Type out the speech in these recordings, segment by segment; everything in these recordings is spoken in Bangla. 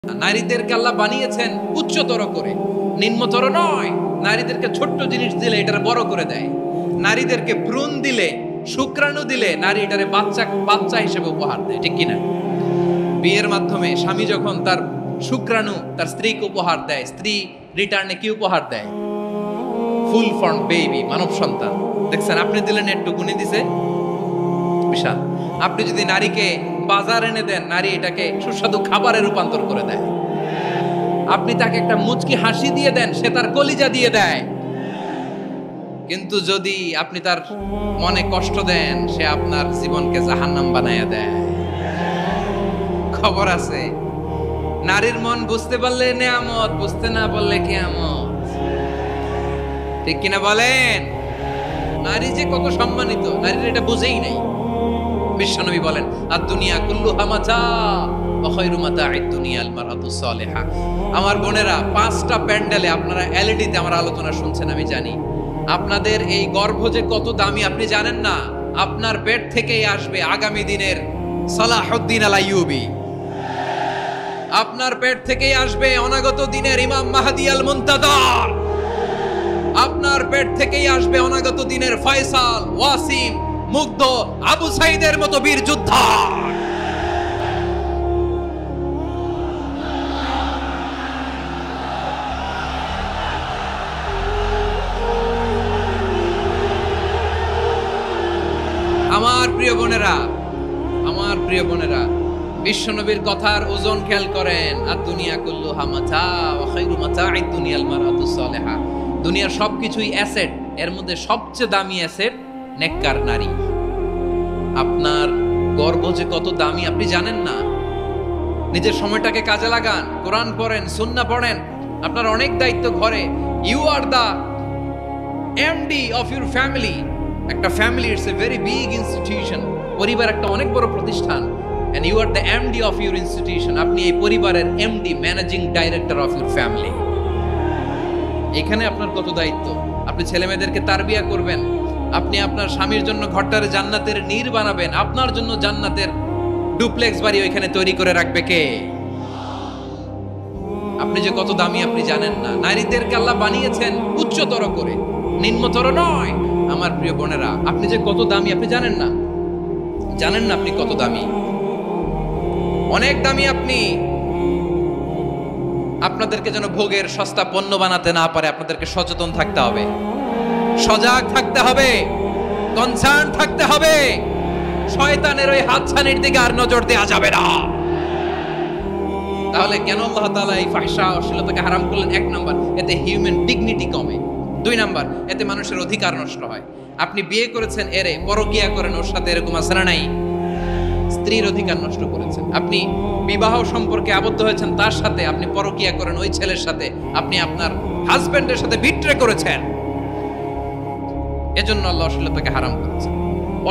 নারীদেরকে আল্লাহ বানিয়েছেন উচ্চতর করে, নিম্নতর নয়। নারীদেরকে ছোট্ট জিনিস দিলে এটার বড় করে দেয়। নারীদেরকে ভ্রূণ দিলে, শুক্রাণু দিলে নারী এটারে বাচ্চা হিসেবে উপহার দেয়, ঠিক কিনা? বিয়ের মাধ্যমে স্বামী যখন তার শুক্রাণু তার স্ত্রীকে উপহার দেয়, স্ত্রী রিটার্নে কি উপহার দেয়? ফুল ফর্ম বেবি, মানব সন্তান। দেখছেন, আপনি দিলেন একটুকুনি দিছে বিশাল। আপনি যদি নারীকে বাজার এনে দেন, নারী এটাকে সুস্বাদু খাবারে রূপান্তর করে দেয়। আপনি তাকে একটা মুচকি হাসি দিয়ে দেন, সে তার কলিজা দিয়ে দেয়। কিন্তু যদি আপনি তার মনে কষ্ট দেন, সে আপনার জীবনকে জাহান্নাম বানায়া দেয়। খবর আছে, নারীর মন বুঝতে পারলে নেয়ামত, বুঝতে না পারলে কিয়ামত। ঠিক কিনা বলেন? নারী যে কত সম্মানিত, নারীর এটা বুঝেই নাই। বিশ্বনবী বলেন, আদ-দুনিয়া কুল্লুহা মাতা ওয়া খায়রু মাতা'আদ দুনিয়াল মারআতুস সালিহা। আমার বোনেরা, 5টা প্যান্ডেলে আপনারা এলইডিতে আমার আলোচনা শুনছেন, আমি জানি। আপনাদের এই গর্ভ যে কত দামি আপনি জানেন না। আপনার পেট থেকেই আসবে আগামী দিনের সালাহুদ্দিন আল আইয়ুবী। আপনার পেট থেকেই আসবে অনাগত দিনের ইমাম মাহদী আল মুনতাজার। আপনার পেট থেকেই আসবে অনাগত দিনের ফয়সাল, ওয়াসিম, মুগ্ধ, আবু সাইদের মতো বীর যোদ্ধা। আমার প্রিয় বোনেরা, আমার প্রিয় বোনেরা, বিশ্বনবীর কথার ওজন খেয়াল করেন। আদ-দুনিয়া কুল্লুহা মাতা ওয়া খায়রু মাতা'আদ দুনিয়াল মারআতুস সালিহা। দুনিয়ার সবকিছুই অ্যাসেট, এর মধ্যে সবচেয়ে দামি অ্যাসেট নেককার নারী। আপনার গর্ভ যে কত দামি আপনি জানেন না। নিজের সময়টাকে কাজে লাগান, কোরআন পড়েন, সুন্নাহ পড়েন। আপনার অনেক দায়িত্ব ঘরে। You are the MD of your family. একটা family it's a very big institution. পরিবার একটা অনেক বড় প্রতিষ্ঠান। and you are the MD of your institution. আপনি এই পরিবারের MD, managing director of your family. এখানে আপনার কত দায়িত্ব। আপনি ছেলে মেয়েদেরকে তারবিয়া করবেন। আপনি আপনার স্বামীর জন্য ঘরটারে জান্নাতের নীর বানাবেন। আপনার জন্য জান্নাতের ডুপ্লেক্স বাড়ি ওইখানে তৈরি করে রাখবে কে? আপনি যে কত দামি আপনি জানেন না। নারীদেরকে আল্লাহ বানিয়েছেন উচ্চতর করে, নিম্নতর নয়। আমার প্রিয় বোনেরা, আপনি যে কত দামি আপনি জানেন না। জানেন না আপনি কত দামি, অনেক দামি আপনি। আপনাদেরকে যেন ভোগের সস্তা পণ্য বানাতে না পারে, আপনাদেরকে সচেতন থাকতে হবে, সজাগ থাকতে হবে, কনসার্ন থাকতে হবে। শয়তানের ওই হাতছানির দিকে আর নজর দেওয়া যাবে না। তাহলে কেন আল্লাহ তাআলা এই ফাহশা, অশ্লীলতাকে হারাম করলেন? 1 নাম্বার, এতে হিউম্যান ডিগনিটি কমে। 2 নাম্বার, এতে মানুষের অধিকার নষ্ট হয়। আপনি বিয়ে করেছেন, এরে পরকিয়া করেন, ওর সাথে এরকম আছে না নাই? স্ত্রীর অধিকার নষ্ট করেছেন। আপনি বিবাহ সম্পর্কে আবদ্ধ হয়েছেন, তার সাথে আপনি পরকিয়া করেন, ওই ছেলের সাথে আপনি আপনার হাজবেন্ডের সাথে বিট্রে করেছেন। এজন্য আল্লাহ অশ্লীলতাকে হারাম করেছেন।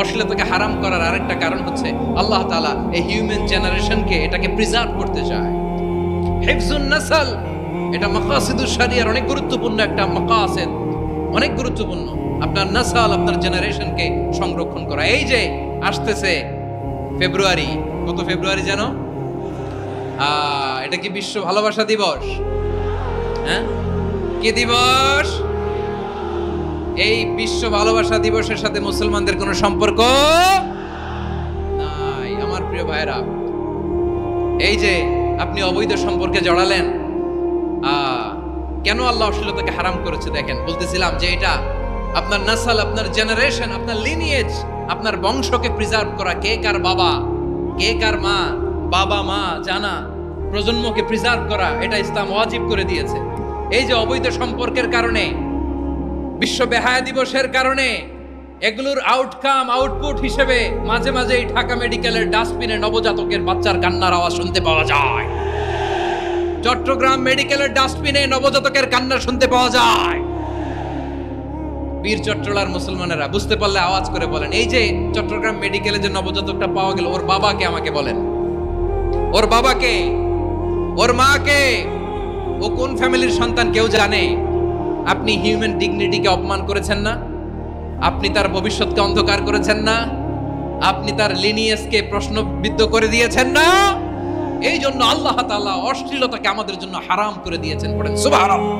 অশ্লীলতাকে হারাম করার আরেকটা কারণ হচ্ছে আল্লাহ তাআলা এই হিউম্যান জেনারেশনকে, এটাকে প্রিজার্ভ করতে চায়। হিফজুন নাসল, এটা মাকাসিদুশ শরিয়ার অনেক গুরুত্বপূর্ণ একটা মাকাসিদ, অনেক গুরুত্বপূর্ণ। আপনার নাসল, আপনার জেনারেশনকে সংরক্ষণ করা। এই যে আসতেছে ফেব্রুয়ারি, কত ফেব্রুয়ারি জানো? এটা কি বিশ্ব ভালোবাসা দিবস? হ্যাঁ, কি দিবস? এই বিশ্ব ভালোবাসা দিবসের সাথে মুসলমানদের কোনো সম্পর্ক নাই। আমার প্রিয় ভাইরা, এই যে আপনি অবৈধ সম্পর্কে জড়ালেন, কেন আল্লাহ অশ্লীলতাকে হারাম করেছে দেখেন। বলতেছিলাম যে এটা আপনার নাসল, আপনার জেনারেশন, আপনার লিনিয়েজ, আপনার বংশকে প্রিজার্ভ করা। কে কার বাবা, কে কার মা, বাবা মা জানা, প্রজন্মকে প্রিজার্ভ করা, এটা ইসলাম ওয়াজিব করে দিয়েছে। এই যে অবৈধ সম্পর্কের কারণে, বিশ্ব বেহায়া দিবসের কারণে, এগুলোর আউটকাম, আউটপুট হিসেবে মাঝে মাঝে এই ঢাকা মেডিকেলের ডাস্টবিনে নবজাতকের বাচ্চার কান্নার আওয়াজ শুনতে পাওয়া যায়। চট্টগ্রাম মেডিকেলের ডাস্টবিনে নবজাতকের কান্না শুনতে পাওয়া যায়। বীর চট্টলার মুসলমানেরা বুঝতে পারলে আওয়াজ করে বলেন, এই যে চট্টগ্রাম মেডিকেলে যে নবজাতকটা পাওয়া গেল, ওর বাবাকে আমাকে বলেন। ওর বাবাকে, ওর মাকে, ও কোন ফ্যামিলির সন্তান কেউ জানে? আপনি হিউম্যান ডিগনিটিকে অপমান করেছেন না? আপনি তার ভবিষ্যৎকে অন্ধকার করেছেন না? আপনি তার লিনিয়েজকে প্রশ্নবিদ্ধ করে দিয়েছেন না? এই জন্য আল্লাহ তাআলা অশ্লীলতাকে আমাদের জন্য হারাম করে দিয়েছেন। পড়েন সুবহানাল্লাহ।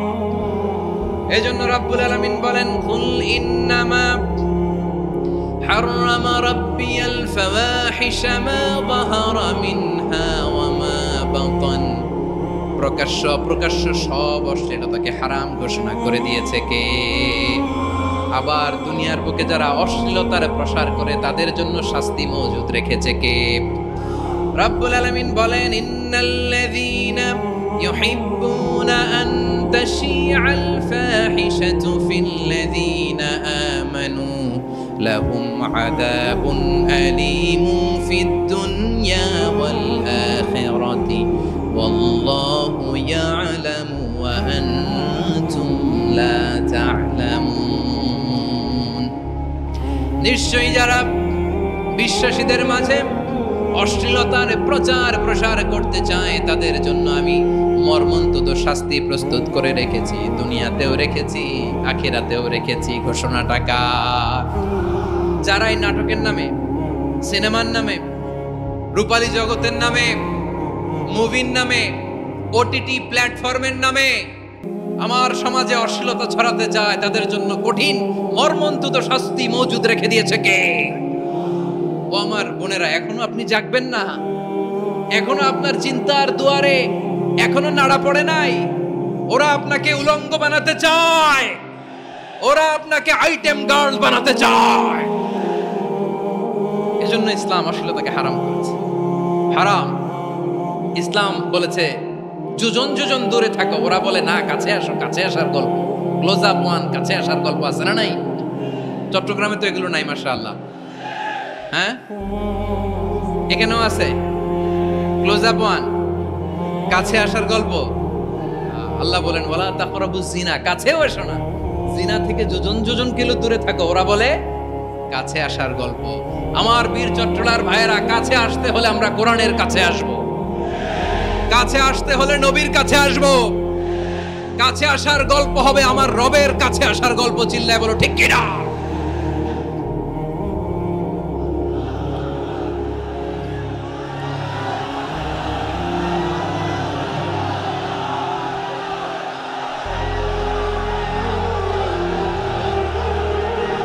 এই জন্য রাব্বুল আলামিন বলেন, কুল ইন্নামা হাররামা রাব্বিয়াল ফাওয়াহিশা মা যাহারা মিনহা ওয়া মা বাতান। প্রকাশ্য অপ্রকাশ্য সব অশ্লীলতাকে হারাম ঘোষণা করে দিয়েছে কে? আবার দুনিয়ার বুকে যারা অশ্লীলতার প্রসার করে তাদের জন্য শাস্তি মজুদ রেখেছে কে? রাব্বুল আলামিন বলেন, ইন্নাল্লাযীনা ইউহিব্বুনা আন তাশিআল ফাহিশাতু ফিল্লাযীনা আমানু লাহুম আযাবুন আলীমুন ফিদ দুনিয়া ওয়াল আখিরাতি ওয়াল্লাহু ইয়া'লামু ওয়া আনতুম লা তা'লামুন। নিশ্চয়ই যারা বিশ্বাসীদের মাঝে অশ্লীলতার প্রচার প্রসার করতে চায় তাদের জন্য আমি মর্মন্তুদ শাস্তি প্রস্তুত করে রেখেছি, দুনিয়াতেও রেখেছি, আখিরাতেও রেখেছি। ঘোষণাটা কার? যারা এই নাটকের নামে, সিনেমার নামে, রূপালী জগতের নামে, মুভির নামে, ওটিটি প্ল্যাটফর্মের নামে আমার সমাজে অশ্লীলতা ছড়াতে চায় তাদের জন্য কঠিন মর্মন্তুদ শাস্তি মজুদ রেখে দিয়েছে কে? ও আমার বোনেরা, এখনো আপনি জাগবেন না? এখনো আপনার চিন্তার দুয়ারে এখনো নাড়া পড়ে নাই? ওরা আপনাকে উলঙ্গ বানাতে চায়, ওরা আপনাকে আইটেম গার্ল বানাতে চায়। এজন্য ইসলাম অশ্লীলতাকে হারাম করেছে। হারাম। ইসলাম বলেছে যোজন যোজন দূরে থাকো, ওরা বলে না কাছে আসো, কাছে আসার গল্প, ক্লোজ আপ ওয়ান, কাছে আসার গল্প আছে না নাই? চট্টগ্রামে তো এগুলো নাই মাশাআল্লাহ। হ্যাঁ, এখানেও আছে ক্লোজ আপ ওয়ান, কাছে আসার গল্প। আল্লাহ বলেন ওয়ালা তাকরাবুজ জিনা, কাছেও এসো না, জিনা থেকে যোজন যোজন কিলো দূরে থাকো, ওরা বলে কাছে আসার গল্প। আমার বীর চট্টলার ভাইয়েরা, কাছে আসতে হলে আমরা কোরআনের কাছে আসব, কাছে আসতে হলে নবীর কাছে আসব, কাছে আসার গল্প হবে আমার রবের কাছে আসার গল্প। চিল্লায় বলো ঠিক কিনা?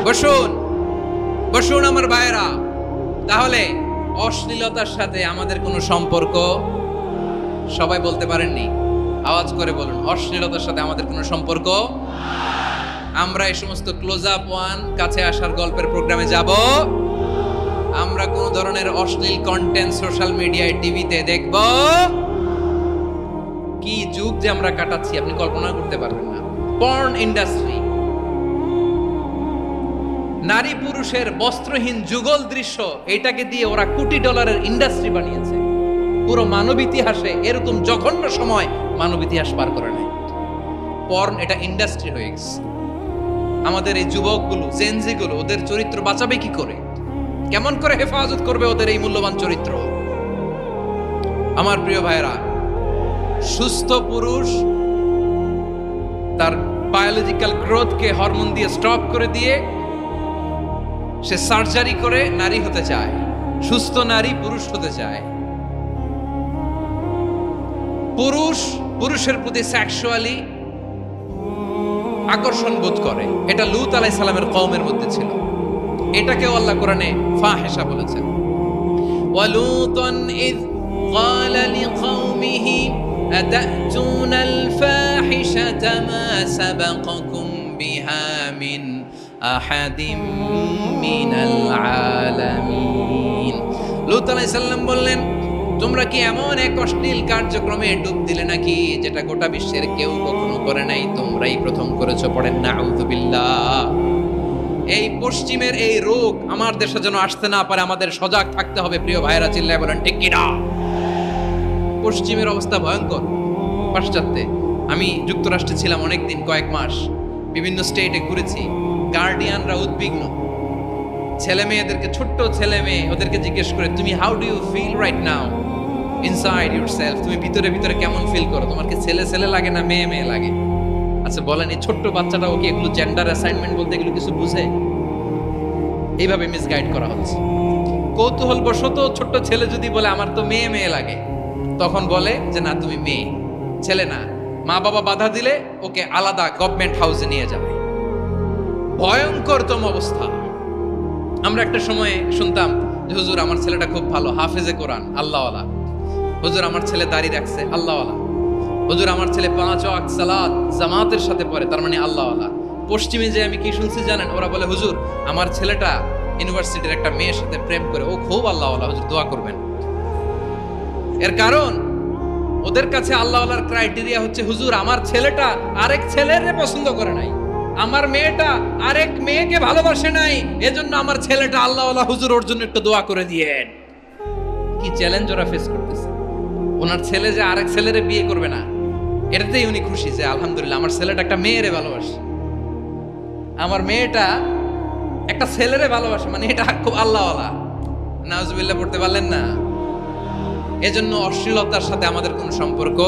বসুন বসুন আমার ভাইয়েরা। তাহলে অশ্লীলতার সাথে আমাদের কোনো সম্পর্ক? সবাই বলতে পারেননি, আওয়াজ করে বলুন, অশ্লীলতার সাথে আমাদের কোনো সম্পর্ক? আমরা এই সমস্ত ক্লোজ আপ ওয়ান, কাছে আসার গল্পের প্রোগ্রামে যাব? আমরা কোন ধরনের অশ্লীল কন্টেন্ট সোশ্যাল মিডিয়ায়, টিভিতে দেখব? কি যুগ যে আমরা কাটাচ্ছি আপনি কল্পনা করতে পারবেন না। পর্ন ইন্ডাস্ট্রি, নারী পুরুষের বস্ত্রহীন যুগল দৃশ্য, এটাকে দিয়ে ওরা কোটি ডলারের ইন্ডাস্ট্রি বানিয়েছে। পুরো মানব ইতিহাসে এরকম জঘন্য সময় মানব ইতিহাস পার করে নাই। পর্ন এটা ইন্ডাস্ট্রি হয়ে গেছে। আমাদের এই যুবকগুলো, জেনজিগুলো, ওদের চরিত্র বাঁচাবে কি করে? কেমন করে হেফাজত করবে ওদের এই মূল্যবান চরিত্র? আমার প্রিয় ভাইরা, সুস্থ পুরুষ তার বায়োলজিক্যাল গ্রোথকে হরমোন দিয়ে স্টপ করে দিয়ে সে সার্জারি করে নারী হতে চায়। সুস্থ নারী পুরুষ হতে চায়। পুরুষ পুরুষের প্রতি সেক্সুয়ালি আকর্ষণ বোধ করে। এটা লূত আলাইহিস সালামের কওমের মধ্যে ছিল। এটাকেও আল্লাহ কোরআনে ফাহিশা বলেছেন। ওয়ালুতান ইয ক্বালা লিকওমিহি আতাতুনাল ফাহিশাতা মা সাবাকাকুম বিহা মিন আহাদিম মিনাল আলামিন। লূত আলাইহিস সালাম বললেন, তোমরা কি এমন এক অশ্লীল কার্যক্রমে ডুব দিলে নাকি যেটা গোটা বিশ্বের কেউ কখনো করে নাই? তোমরাই প্রথম করেছো। পড়েন নাউযুবিল্লাহ। এই পশ্চিমের এই রোগ আমার দেশে যেন আসতে না পারে, আমাদের সজাগ থাকতে হবে। প্রিয় ভাইরা, চিল্লায় বলেন ঠিক কিনা? পশ্চিমের অবস্থা ভয়ঙ্কর। পাশ্চাত্যে আমি যুক্তরাষ্ট্রে ছিলাম অনেকদিন, কয়েক মাস, বিভিন্ন স্টেটে ঘুরেছি। গার্ডিয়ানরা উদ্বিগ্ন। ছেলে মেয়েদেরকে, ছোট্ট ছেলে মেয়ে, ওদেরকে জিজ্ঞেস করে, তুমি how do you feel right now inside yourself? তুমি ভিতরে ভিতরে কেমন ফিল করো? তোমার কি ছেলে ছেলে লাগে না মেয়ে মেয়ে লাগে? আচ্ছা বলেন, এই ছোট্ট বাচ্চাটা ওকে এগুলো জেন্ডার অ্যাসাইনমেন্ট বলতে এগুলো কিছু বুঝে? এইভাবে মিসগাইড করা হচ্ছে। কৌতূহল বশত ছোট্ট ছেলে যদি বলে আমার তো মেয়ে মেয়ে লাগে, তখন বলে যে না তুমি মেয়ে, ছেলে না। মা বাবা বাধা দিলে ওকে আলাদা গভর্নমেন্ট হাউসে নিয়ে যাবে। ভয়ঙ্করতম অবস্থা। আমরা একটা সময়ে শুনতাম যে হুজুর আমার ছেলেটা খুব ভালো, হাফেজে কোরআন, আল্লাহওয়ালা। হুজুর আমার ছেলে দাড়ি রাখছে, আল্লাহওয়ালা। হুজুর আমার ছেলে 5 ওয়াক্ত সালাত জামাতের সাথে পড়ে, তার মানে আল্লাহওয়ালা। পশ্চিমে যে আমি কি শুনছি জানেন? ওরা বলে হুজুর আমার ছেলেটা ইউনিভার্সিটির একটা মেয়ের সাথে প্রেম করে, ও খুব আল্লাহওয়ালা, হুজুর দোয়া করবেন। এর কারণ ওদের কাছে আল্লাহওয়ালার ক্রাইটেরিয়া হচ্ছে হুজুর আমার ছেলেটা আরেক ছেলের পছন্দ করে নাই, আমার মেয়েটা আরেক মেয়েকে ভালোবাসে নাই, এজন্য আমার ছেলেটা আল্লাহওয়ালা, হুজুর ওর জন্য একটু দোয়া করে দিয়েন। কি চ্যালেঞ্জ ওরা ফেস করতেছে। ওনার ছেলে যে আরেক ছেলেরে বিয়ে করবে না, এটাতেই উনি খুশি যে আলহামদুলিল্লাহ আমার ছেলেটা একটা মেয়েরে ভালোবাসে, আমার মেয়েটা একটা ছেলেরে ভালোবাসে, মানে এটা খুব আল্লাহওয়ালা। নাউজুবিল্লাহ পড়তে পারলেন না? এজন্য অশ্লীলতার সাথে আমাদের কোনো সম্পর্ক